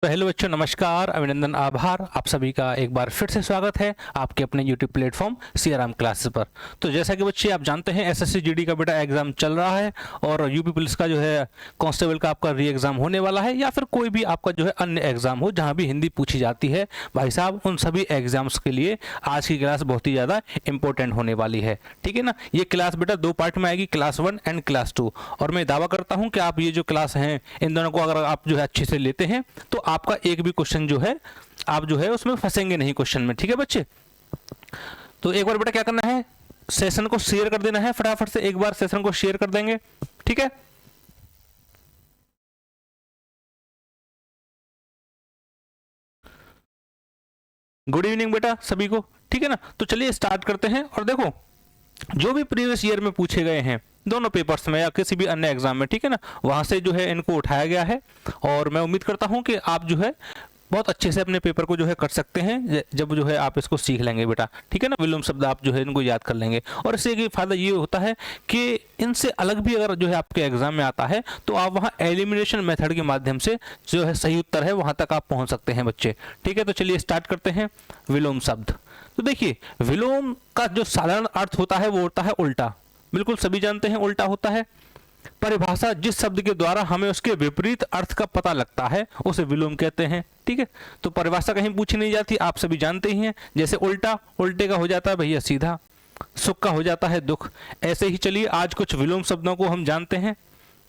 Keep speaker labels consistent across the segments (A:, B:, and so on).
A: तो हेलो बच्चों, नमस्कार, अभिनंदन, आभार। आप सभी का एक बार फिर से स्वागत है आपके अपने यूट्यूब प्लेटफॉर्म सीआराम क्लासेस पर। तो जैसा कि बच्चे आप जानते हैं, एसएससी जीडी का बेटा एग्जाम चल रहा है और यूपी पुलिस का जो है कांस्टेबल का आपका री एग्जाम होने वाला है, या फिर कोई भी आपका जो है अन्य एग्जाम हो जहाँ भी हिंदी पूछी जाती है भाई साहब, उन सभी एग्जाम्स के लिए आज की क्लास बहुत ही ज़्यादा इंपॉर्टेंट होने वाली है। ठीक है ना। ये क्लास बेटा दो पार्ट में आएगी, क्लास 1 एंड क्लास 2। और मैं दावा करता हूँ कि आप ये जो क्लास हैं इन दोनों को अगर आप जो है अच्छे से लेते हैं तो आपका एक भी क्वेश्चन जो है आप जो है उसमें फंसेंगे नहीं क्वेश्चन में। ठीक है बच्चे। तो एक बार बेटा क्या करना है, सेशन को शेयर कर देना है, फटाफट से एक बार सेशन को शेयर कर देंगे। ठीक है। गुड इवनिंग बेटा सभी को। ठीक है ना। तो चलिए स्टार्ट करते हैं। और देखो, जो भी प्रीवियस ईयर में पूछे गए हैं दोनों पेपर्स में या किसी भी अन्य एग्जाम में, ठीक है ना, वहां से जो है इनको उठाया गया है। और मैं उम्मीद करता हूं कि आप जो है बहुत अच्छे से अपने पेपर को जो है कर सकते हैं जब जो है आप इसको सीख लेंगे बेटा। ठीक है ना। विलोम शब्द आप जो है इनको याद कर लेंगे। और इससे एक फायदा ये होता है कि इनसे अलग भी अगर जो है आपके एग्जाम में आता है तो आप वहाँ एलिमिनेशन मेथड के माध्यम से जो है सही उत्तर है वहां तक आप पहुंच सकते हैं बच्चे। ठीक है। तो चलिए स्टार्ट करते हैं। विलोम शब्द। तो देखिए, विलोम का जो साधारण अर्थ होता है वो होता है उल्टा। बिल्कुल सभी जानते हैं उल्टा होता है। परिभाषा जिस शब्द के द्वारा हमें उसके विपरीत अर्थ का पता लगता है उसे विलोम कहते हैं। ठीक है। तो परिभाषा कहीं पूछी नहीं जाती, आप सभी जानते ही हैं। जैसे उल्टा, उल्टे का हो जाता है भैया सीधा, सुख का हो जाता है दुख। ऐसे ही चलिए आज कुछ विलोम शब्दों को हम जानते हैं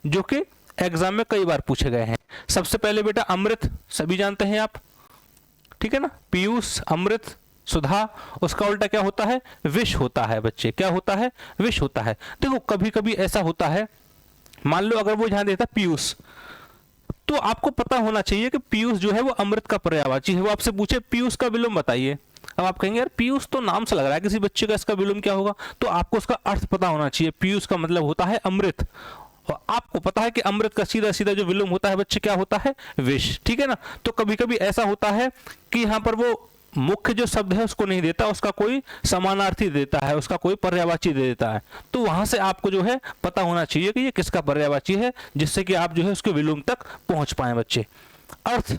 A: जो कि एग्जाम में कई बार पूछे गए हैं। सबसे पहले बेटा अमृत, सभी जानते हैं आप। ठीक है ना। पीयूष, अमृत, सुधा, उसका उल्टा क्या होता है, विष होता है बच्चे। क्या होता है, विष होता है। देखो कभी कभी ऐसा होता है, मान लो अगर वो यहां देता पीयूष, तो आपको पता होना चाहिए कि पीयूष जो है वो अमृत का पर्यायवाची है। वो आपसे पूछे पीयूष का विलोम बताइए, अब आप कहेंगे यार पीयूष तो नाम से लग रहा है किसी बच्चे का, इसका विलोम क्या होगा। तो आपको उसका अर्थ पता होना चाहिए। पीयूष का मतलब होता है अमृत, और आपको पता है कि अमृत का सीधा सीधा जो विलोम होता है बच्चे क्या होता है, विष। ठीक है ना। तो कभी कभी ऐसा होता है कि यहाँ पर वो मुख्य जो शब्द है उसको नहीं देता, उसका कोई समानार्थी देता है, उसका कोई पर्यायवाची दे देता है। तो वहां से आपको जो है पता होना चाहिए कि ये किसका पर्यायवाची है, जिससे कि आप जो है उसके विलोम तक पहुंच पाए बच्चे। अर्थ,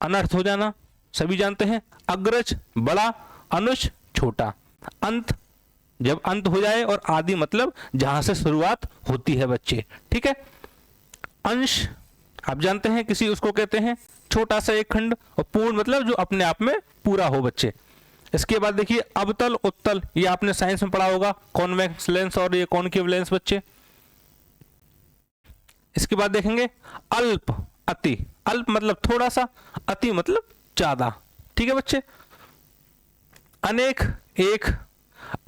A: अनर्थ हो जाना, सभी जानते हैं। अग्रज बड़ा, अनुज छोटा। अंत, जब अंत हो जाए, और आदि मतलब जहां से शुरुआत होती है बच्चे। ठीक है। अंश आप जानते हैं किसी उसको कहते हैं छोटा सा एक खंड, और पूर्ण मतलब जो अपने आप में पूरा हो बच्चे। इसके बाद देखिए अवतल, उत्तल, ये आपने साइंस में पढ़ा होगा, कॉन्वेक्स लेंस और ये कॉनकेव लेंस बच्चे। इसके बाद देखेंगे अल्प, अति। अल्प मतलब थोड़ा सा, अति मतलब ज्यादा। ठीक है बच्चे। अनेक, एक।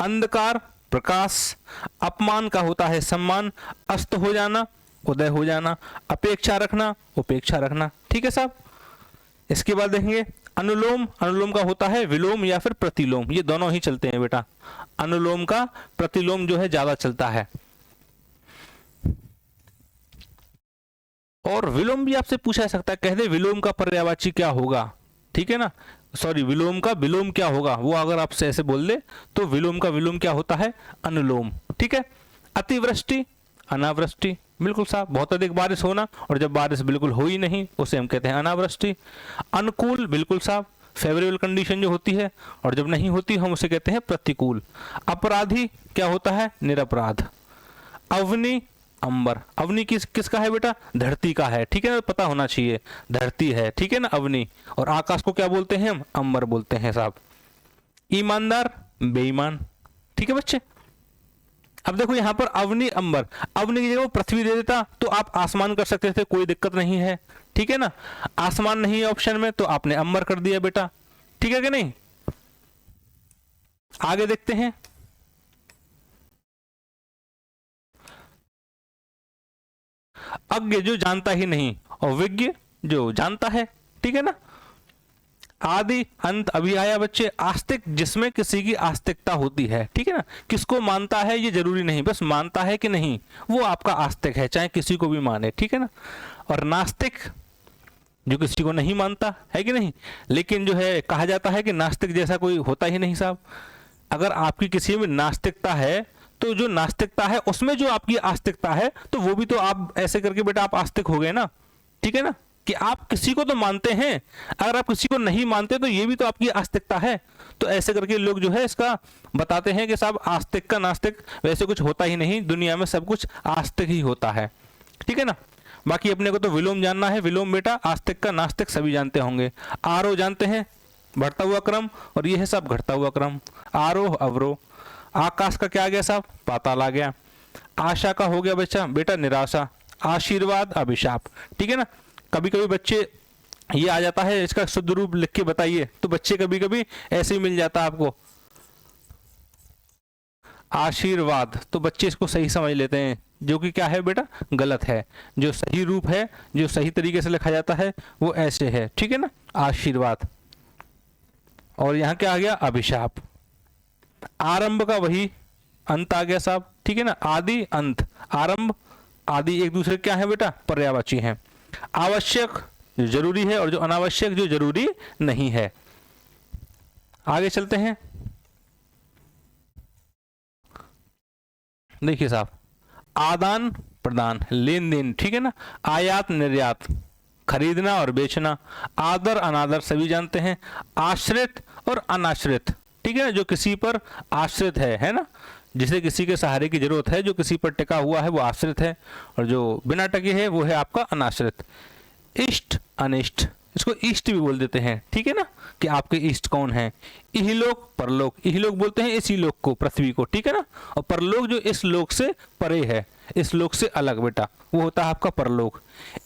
A: अंधकार, प्रकाश। अपमान का होता है सम्मान। अस्त हो जाना, उदय हो जाना। अपेक्षा रखना, उपेक्षा रखना। ठीक है साहब। इसके बाद देखेंगे अनुलोम, अनुलोम का होता है विलोम या फिर प्रतिलोम, ये दोनों ही चलते हैं बेटा। अनुलोम का प्रतिलोम जो है ज्यादा चलता है। और विलोम भी आपसे पूछा जा सकता है, कह दे विलोम का पर्यायवाची क्या होगा। ठीक है ना। सॉरी, विलोम का विलोम क्या होगा, वो अगर आपसे ऐसे बोल दे तो विलोम का विलोम क्या होता है, अनुलोम। ठीक है। अतिवृष्टि, अनावृष्टि, बिल्कुल साहब, बहुत अधिक बारिश होना, और जब बारिश बिल्कुल हो ही नहीं उसे हम कहते हैं अनावृष्टि। अनुकूल, बिल्कुल साहब, फेवरेबल कंडीशन जो होती है, और जब नहीं होती हम उसे कहते हैं प्रतिकूल। अपराधी क्या होता है, निरपराध। अवनी, अंबर। अवनी किसका है बेटा, धरती का है। ठीक है ना, पता होना चाहिए, धरती है। ठीक है ना, अवनी। और आकाश को क्या बोलते हैं हम, अंबर बोलते हैं साहब। ईमानदार, बेईमान। ठीक है बच्चे। अब देखो यहां पर अवनी, अंबर, अवनी की जगह वो पृथ्वी दे देता तो आप आसमान कर सकते थे, कोई दिक्कत नहीं है। ठीक है ना। आसमान नहीं है ऑप्शन में तो आपने अंबर कर दिया बेटा। ठीक है कि नहीं। आगे देखते हैं। अज्ञ जो जानता ही नहीं, और विज्ञ जो जानता है। ठीक है ना। आदि, अंत अभी आया बच्चे। आस्तिक, जिसमें किसी की आस्तिकता होती है। ठीक है ना। किसको मानता है ये जरूरी नहीं, बस मानता है कि नहीं वो आपका आस्तिक है, चाहे किसी को भी माने। ठीक है ना। और नास्तिक, जो किसी को नहीं मानता है कि नहीं। लेकिन जो है कहा जाता है कि नास्तिक जैसा कोई होता ही नहीं साहब। अगर आपकी किसी में नास्तिकता है तो जो नास्तिकता है उसमें जो आपकी आस्तिकता है तो वो भी तो आप ऐसे करके बेटा आप आस्तिक हो गए ना। ठीक है ना। कि आप किसी को तो मानते हैं, अगर आप किसी को नहीं मानते तो ये भी तो आपकी आस्तिकता है। तो ऐसे करके लोग जो है इसका बताते हैं कि साहब आस्तिक का नास्तिक वैसे कुछ होता ही नहीं, दुनिया में सब कुछ आस्तिक ही होता है, ठीक है ना। बाकी अपने को तो विलोम जानना है। विलोम बेटा आस्तिक का नास्तिक सभी जानते होंगे। आरोह जानते हैं, बढ़ता हुआ क्रम, और ये है सब घटता हुआ क्रम, आरोह अवरोह। आकाश का क्या आ गया साहब, पाताल आ गया। आशा का हो गया बच्चा बेटा निराशा। आशीर्वाद अभिशाप, ठीक है ना। कभी कभी बच्चे ये आ जाता है इसका शुद्ध रूप लिख के बताइए, तो बच्चे कभी कभी ऐसे ही मिल जाता है आपको आशीर्वाद, तो बच्चे इसको सही समझ लेते हैं, जो कि क्या है बेटा गलत है। जो सही रूप है, जो सही तरीके से लिखा जाता है वो ऐसे है, ठीक है ना, आशीर्वाद। और यहाँ क्या आ गया अभिशाप। आरंभ का वही अंत आ गया साहब, ठीक है ना, आदि अंत। आरंभ आदि एक दूसरे क्या है बेटा पर्यायवाची हैं। आवश्यक जो जरूरी है और जो अनावश्यक जो जरूरी नहीं है। आगे चलते हैं, देखिए साहब आदान प्रदान लेन देन, ठीक है ना, आयात निर्यात खरीदना और बेचना, आदर अनादर सभी जानते हैं। आश्रित और अनाश्रित, ठीक है ना, जो किसी पर आश्रित है ना, जिसे किसी के सहारे की जरूरत है, जो किसी पर टिका हुआ है वो आश्रित है, और जो बिना टके है वो है आपका अनाश्रित। इष्ट अनिष्ट, इसको इष्ट भी बोल देते हैं, ठीक है ना, कि आपके इष्ट कौन है। इहलोक परलोक, इहलोक बोलते हैं इसी लोक को, पृथ्वी को, ठीक है ना, और परलोक जो इस लोक से परे है, इस लोक से अलग बेटा, वो होता है आपका परलोक।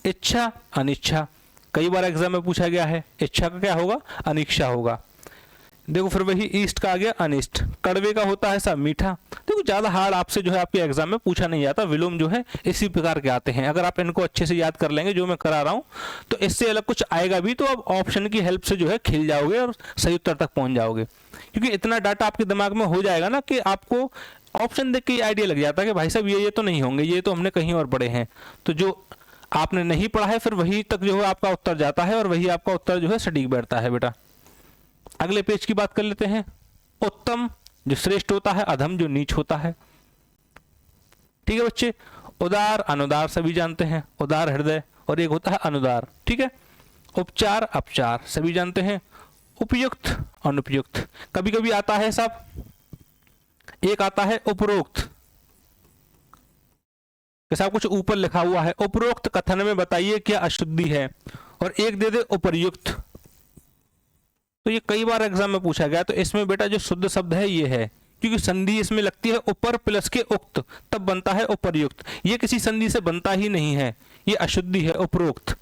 A: इच्छा अनिच्छा, कई बार एग्जाम में पूछा गया है, इच्छा का क्या होगा अनिच्छा होगा। देखो फिर वही ईस्ट का आ गया अनिष्ट। कड़वे का होता है सब मीठा। देखो ज्यादा हार्ड आपसे जो है आपके एग्जाम में पूछा नहीं जाता, विलोम जो है इसी प्रकार के आते हैं। अगर आप इनको अच्छे से याद कर लेंगे जो मैं करा रहा हूँ, तो इससे अलग कुछ आएगा भी तो आप ऑप्शन की हेल्प से जो है खिल जाओगे और सही उत्तर तक पहुंच जाओगे, क्योंकि इतना डाटा आपके दिमाग में हो जाएगा ना कि आपको ऑप्शन देख के आइडिया लग जाता है कि भाई साहब ये तो नहीं होंगे, ये तो हमने कहीं और पढ़े हैं। तो जो आपने नहीं पढ़ा है फिर वही तक जो है आपका उत्तर जाता है और वही आपका उत्तर जो है सटीक बैठता है बेटा। अगले पेज की बात कर लेते हैं। उत्तम जो श्रेष्ठ होता है, अधम जो नीच होता है, ठीक है बच्चे। उदार अनुदार सभी जानते हैं, उदार हृदय और एक होता है अनुदार, ठीक है। उपचार अपचार सभी जानते हैं। उपयुक्त अनुपयुक्त, कभी कभी आता है साहब, एक आता है उपरोक्त, साहब कुछ ऊपर लिखा हुआ है उपरोक्त कथन में बताइए क्या अशुद्धि है, और एक दे दे उपर्युक्त। तो ये कई बार एग्जाम में पूछा गया, तो इसमें बेटा जो शुद्ध शब्द है ये है, क्योंकि संधि इसमें लगती है ऊपर प्लस के उक्त, तब बनता है उपर्युक्त। ये किसी संधि से बनता ही नहीं है, ये अशुद्धि है उपरोक्त,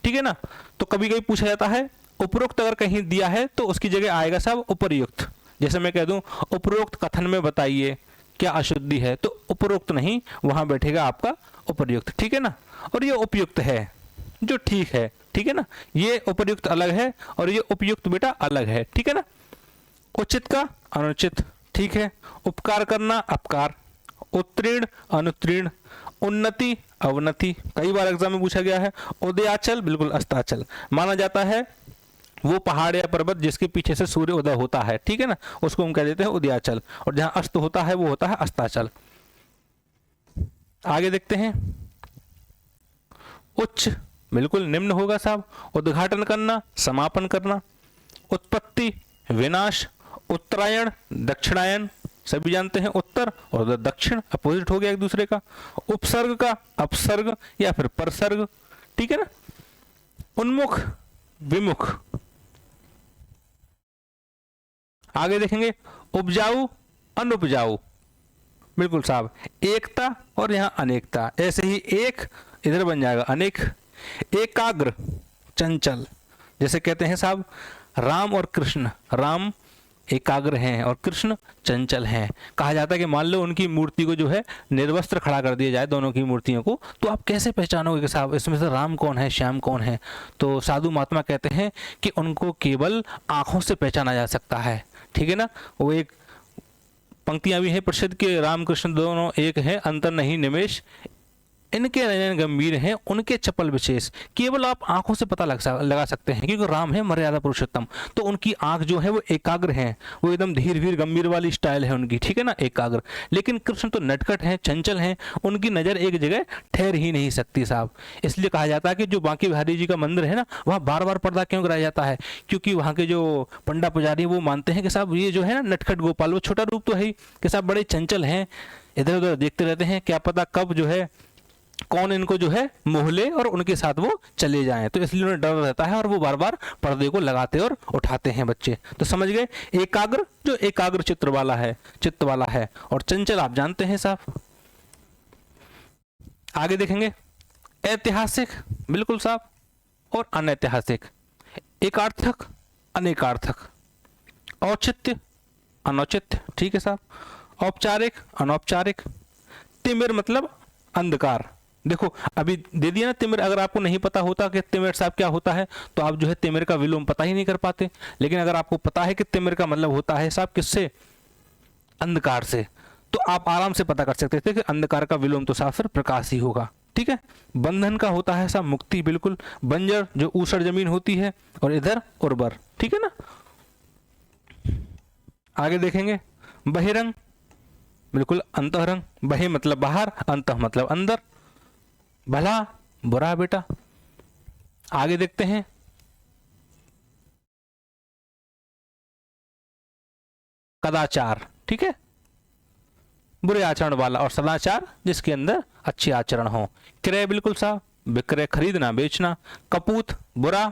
A: ठीक है ना। तो कभी कभी पूछा जाता है उपरोक्त अगर कहीं दिया है तो उसकी जगह आएगा साहब उपर्युक्त। जैसे मैं कह दूं उपरोक्त कथन में बताइए क्या अशुद्धि है, तो उपरोक्त नहीं, वहां बैठेगा आपका उपर्युक्त, ठीक है ना। और ये उपयुक्त है जो ठीक है, ठीक है ना, ये उपर्युक्त अलग है और ये उपयुक्त बेटा अलग है, ठीक है ना। उचित का अनुचित, ठीक है। उपकार करना अपकार, उत्तीर्ण अनुत्तीर्ण, उन्नति अवनति, कई बार एग्जाम में पूछा गया है। उदयाचल बिल्कुल अस्ताचल, माना जाता है वो पहाड़ या पर्वत जिसके पीछे से सूर्य उदय होता है, ठीक है ना, उसको हम कह देते हैं उदयाचल, और जहां अस्त होता है वो होता है अस्ताचल। आगे देखते हैं। उच्च बिल्कुल निम्न होगा साहब। उद्घाटन करना समापन करना। उत्पत्ति विनाश। उत्तरायण दक्षिणायन सभी जानते हैं, उत्तर और दक्षिण अपोजिट हो गया एक दूसरे का। उपसर्ग का अपसर्ग या फिर परसर्ग, ठीक है ना। उन्मुख विमुख। आगे देखेंगे उपजाऊ अनुपजाऊ, बिल्कुल साहब। एकता और यहां अनेकता, ऐसे ही एक इधर बन जाएगा अनेक। एकाग्र चंचल, जैसे कहते हैं साहब राम और कृष्ण, राम एकाग्र हैं और कृष्ण चंचल हैं। कहा जाता है कि मान लो उनकी मूर्ति को जो है निर्वस्त्र खड़ा कर दिया जाए, दोनों की मूर्तियों को, तो आप कैसे पहचानोगे कि साहब इसमें से राम कौन है श्याम कौन है। तो साधु महात्मा कहते हैं कि उनको केवल आंखों से पहचाना जा सकता है, ठीक है ना। वो एक पंक्तियां भी हैं प्रसिद्ध के राम कृष्ण दोनों एक हैं, अंतर नहीं निमेश, इनके नयन गंभीर हैं, उनके चपल विशेष। केवल आप आंखों से पता लगा सकते हैं, क्योंकि राम है मर्यादा पुरुषोत्तम, तो उनकी आंख जो है वो एकाग्र है, वो एकदम धीर वीर गंभीर वाली स्टाइल है उनकी, ठीक है ना, एकाग्र। लेकिन कृष्ण तो नटखट हैं, चंचल हैं, उनकी नज़र एक जगह ठहर ही नहीं सकती साहब। इसलिए कहा जाता है कि जो बांके बिहारी जी का मंदिर है ना, वहाँ बार बार पर्दा क्यों कराया जाता है, क्योंकि वहाँ के जो पंडा पुजारी वो मानते हैं कि साहब ये जो है ना नटखट गोपाल, वो छोटा रूप तो है ही, कि साहब बड़े चंचल हैं, इधर उधर देखते रहते हैं, क्या पता कब जो है कौन इनको जो है मोह ले और उनके साथ वो चले जाएं, तो इसलिए उन्हें डर रहता है और वो बार बार पर्दे को लगाते और उठाते हैं बच्चे। तो समझ गए, एकाग्र जो एकाग्र चित्र वाला है, चित्त वाला है, और चंचल आप जानते हैं साहब। आगे देखेंगे, ऐतिहासिक बिल्कुल साहब, और अनैतिहासिक, एकार्थक अनेकार्थक, औचित्य अनौचित्य, ठीक है साहब, औपचारिक अनौपचारिक, तिमिर मतलब अंधकार। देखो अभी दे दिया ना तिमिर, अगर आपको नहीं पता होता कि तिमिर साहब क्या होता है तो आप जो है तिमिर का विलोम पता ही नहीं कर पाते। लेकिन अगर आपको पता है कि तिमिर का मतलब होता है साहब किससे, अंधकार से, तो आप आराम से पता कर सकते थे कि अंधकार का विलोम तो साहब फिर प्रकाश ही होगा, ठीक है। बंधन का होता है साहब मुक्ति, बिल्कुल। बंजर जो ऊसर जमीन होती है, और इधर उर्वर, ठीक है ना। आगे देखेंगे, बहिरंग बिल्कुल अंतरंग, बहे मतलब बाहर, अंतः मतलब अंदर, भला बुरा बेटा। आगे देखते हैं, कदाचार, ठीक है, बुरे आचरण वाला, और सदाचार जिसके अंदर अच्छे आचरण हो। क्रय बिल्कुल साहब विक्रय, खरीदना बेचना। कपूत बुरा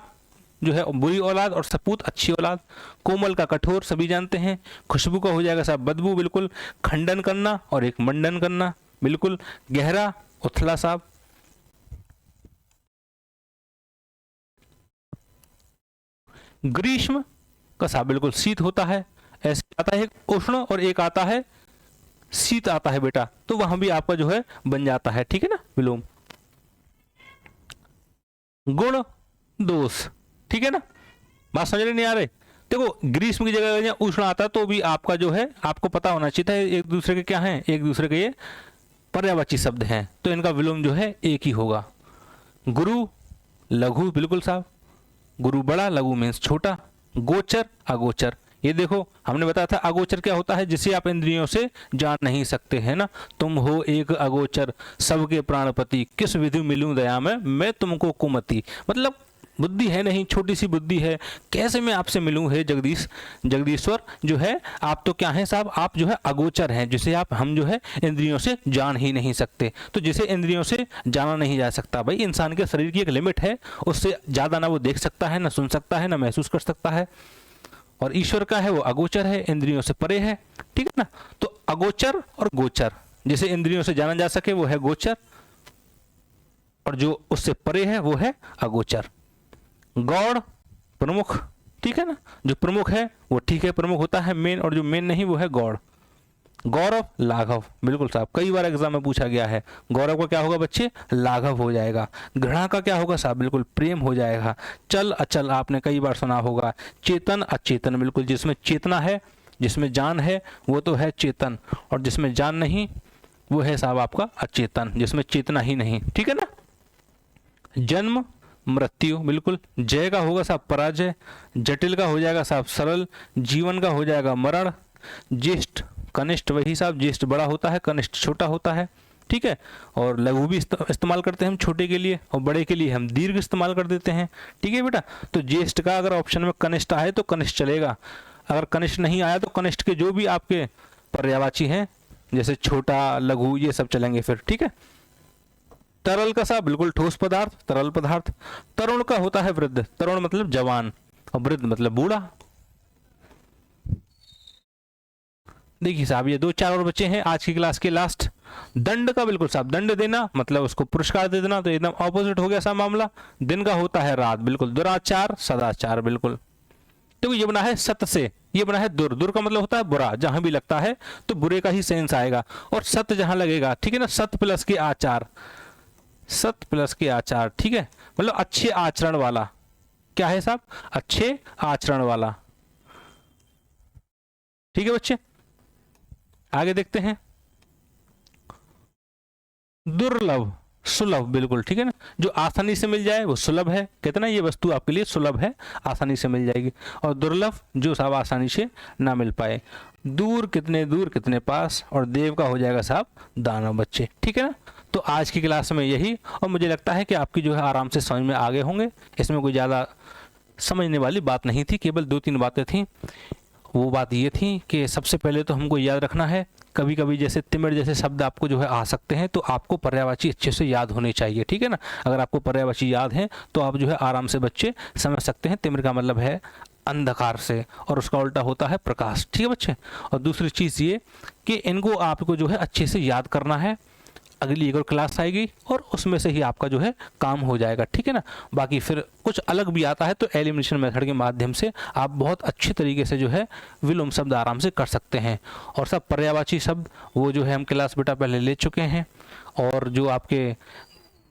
A: जो है बुरी औलाद, और सपूत अच्छी औलाद। कोमल का कठोर सभी जानते हैं। खुशबू का हो जाएगा साहब बदबू, बिल्कुल। खंडन करना और एक मंडन करना, बिल्कुल। गहरा उथला साहब। ग्रीष्म का साहब बिल्कुल शीत होता है, ऐसे आता है उष्ण, और एक आता है शीत आता है बेटा, तो वहां भी आपका जो है बन जाता है, ठीक है ना, विलोम। गुण दोष, ठीक है ना, बात समझ नहीं आ रहे। देखो ग्रीष्म की जगह उष्ण आता तो भी आपका जो है आपको पता होना चाहिए था एक दूसरे के क्या हैं, एक दूसरे के ये पर्यायवाची शब्द हैं, तो इनका विलोम जो है एक ही होगा। गुरु लघु बिल्कुल साहब, गुरु बड़ा, लघु मीन्स छोटा। गोचर अगोचर, ये देखो हमने बताया था अगोचर क्या होता है, जिसे आप इंद्रियों से जान नहीं सकते हैं ना। तुम हो एक अगोचर सबके प्राणपति, किस विधि मिलूं दया में मैं तुमको कुमति, मतलब बुद्धि है नहीं, छोटी सी बुद्धि है, कैसे मैं आपसे मिलूं है जगदीश्वर जो है, आप तो क्या हैं साहब, आप जो है अगोचर हैं, जिसे आप हम जो है इंद्रियों से जान ही नहीं सकते। तो जिसे इंद्रियों से जाना नहीं जा सकता, भाई इंसान के शरीर की एक लिमिट है, उससे ज़्यादा ना वो देख सकता है, ना सुन सकता है, ना महसूस कर सकता है। और ईश्वर का है वो अगोचर है, इंद्रियों से परे है, ठीक है ना। तो अगोचर और गोचर, जिसे इंद्रियों से जाना जा सके वो है गोचर, और जो उससे परे है वो है अगोचर। गौड़ प्रमुख, ठीक है ना, जो प्रमुख है वो ठीक है प्रमुख होता है मेन, और जो मेन नहीं वो है गौड़। गौरव लाघव बिल्कुल साहब, कई बार एग्जाम में पूछा गया है। गौरव का क्या होगा बच्चे, लाघव हो जाएगा। घृणा का क्या होगा साहब, बिल्कुल प्रेम हो जाएगा। चल अचल आपने कई बार सुना होगा। चेतन अचेतन, बिल्कुल जिसमें चेतना है, जिसमें जान है वो तो है चेतन, और जिसमें जान नहीं वो है साहब आपका अचेतन, जिसमें चेतना ही नहीं, ठीक है ना। जन्म मृत्यु बिल्कुल, जय का होगा साहब पराजय, जटिल का हो जाएगा साहब सरल, जीवन का हो जाएगा मरण। ज्येष्ठ कनिष्ठ, वही साहब ज्येष्ठ बड़ा होता है, कनिष्ठ छोटा होता है, ठीक है। और लघु भी इस्तेमाल करते हैं हम छोटे के लिए, और बड़े के लिए हम दीर्घ इस्तेमाल कर देते हैं, ठीक है बेटा। तो ज्येष्ठ का अगर ऑप्शन में कनिष्ठ आए तो कनिष्ठ चलेगा, अगर कनिष्ठ नहीं आया तो कनिष्ठ के जो भी आपके पर्यायवाची हैं जैसे छोटा लघु ये सब चलेंगे फिर, ठीक है। तरल का साहब बिल्कुल ठोस पदार्थ, तरल पदार्थ। तरुण का होता है वृद्ध, तरुण मतलब जवान, और वृद्ध मतलब बूढ़ा। देखिए साहब ये 2-4 और बच्चे हैं आज की क्लास के लास्ट। दंड का बिल्कुल साहब दंड देना मतलब उसको पुरस्कार दे देना, तो एकदम ऑपोजिट हो गया साहब मामला। दिन का होता है रात, बिल्कुल। दुराचार सदाचार, बिल्कुल। तो ये बना है सत से, ये बना है दुर, दुर का मतलब होता है बुरा, जहां भी लगता है तो बुरे का ही सेंस आएगा, और सत जहां लगेगा, ठीक है ना। सत प्लस के आचार, सत प्लस के आचार, ठीक है, मतलब अच्छे आचरण वाला। क्या है साहब, अच्छे आचरण वाला, ठीक है बच्चे। आगे देखते हैं, दुर्लभ सुलभ, बिल्कुल ठीक है ना, जो आसानी से मिल जाए वो सुलभ है, कहते ना ये वस्तु आपके लिए सुलभ है, आसानी से मिल जाएगी। और दुर्लभ जो साहब आसानी से ना मिल पाए। दूर कितने पास, और देव का हो जाएगा साहब दानव बच्चे, ठीक है ना। तो आज की क्लास में यही, और मुझे लगता है कि आपकी जो है आराम से समझ में आ गए होंगे, इसमें कोई ज़्यादा समझने वाली बात नहीं थी, केवल 2-3 बातें थी। वो बात ये थी कि सबसे पहले तो हमको याद रखना है, कभी कभी जैसे तिमिर जैसे शब्द आपको जो है आ सकते हैं, तो आपको पर्यायवाची अच्छे से याद होने चाहिए, ठीक है ना। अगर आपको पर्यायवाची याद है तो आप जो है आराम से बच्चे समझ सकते हैं। तिमिर का मतलब है अंधकार से, और उसका उल्टा होता है प्रकाश, ठीक है बच्चे। और दूसरी चीज़ ये कि इनको आपको जो है अच्छे से याद करना है, अगली एक और क्लास आएगी और उसमें से ही आपका जो है काम हो जाएगा, ठीक है ना। बाकी फिर कुछ अलग भी आता है तो एलिमिनेशन मेथड के माध्यम से आप बहुत अच्छे तरीके से जो है विलोम शब्द आराम से कर सकते हैं। और सब पर्यायवाची शब्द वो जो है हम क्लास बेटा पहले ले चुके हैं, और जो आपके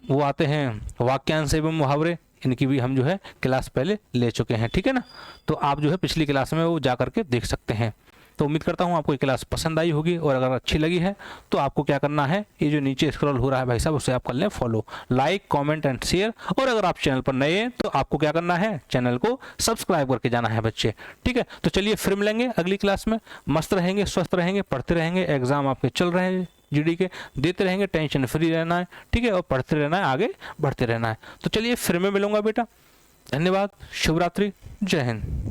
A: वो आते हैं वाक्यांश एवं मुहावरे, इनकी भी हम जो है क्लास पहले ले चुके हैं, ठीक है ना। तो आप जो है पिछली क्लास में वो जा करके देख सकते हैं। तो उम्मीद करता हूँ आपको ये क्लास पसंद आई होगी, और अगर अच्छी लगी है तो आपको क्या करना है, ये जो नीचे स्क्रॉल हो रहा है भाई साहब, उसे आप कर लें follow, like, comment and share. और अगर आप चैनल पर नए हैं तो आपको क्या करना है, चैनल को सब्सक्राइब करके जाना है बच्चे, ठीक है। तो चलिए फिर मिलेंगे अगली क्लास में, मस्त रहेंगे, स्वस्थ रहेंगे, पढ़ते रहेंगे, एग्जाम आपके चल रहे हैं जीडी के, देते रहेंगे, टेंशन फ्री रहना है, ठीक है, और पढ़ते रहना है, आगे बढ़ते रहना है। तो चलिए फिर मैं मिलूंगा बेटा, धन्यवाद, शुभ रात्रि, जय हिंद।